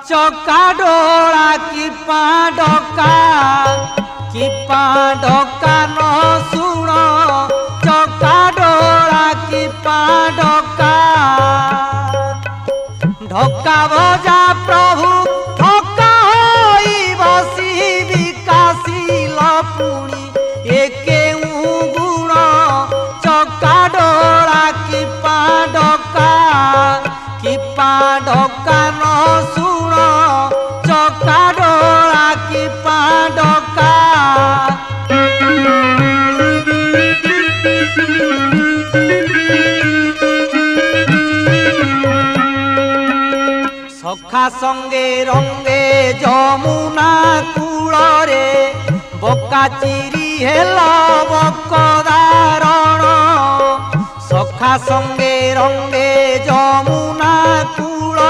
चका डोला की पाडका न सुनो चका डोला की पाडका ढोका बजा प्रभु ढोका होई बसी विकासील पुणी एके गुण चका डोला की पाडका न सुनो चका डोला की पाडका सखा संगे रंगे जमुना कूलरे बका चिरी हेल बकदारण सखा संगे रंगे जमुना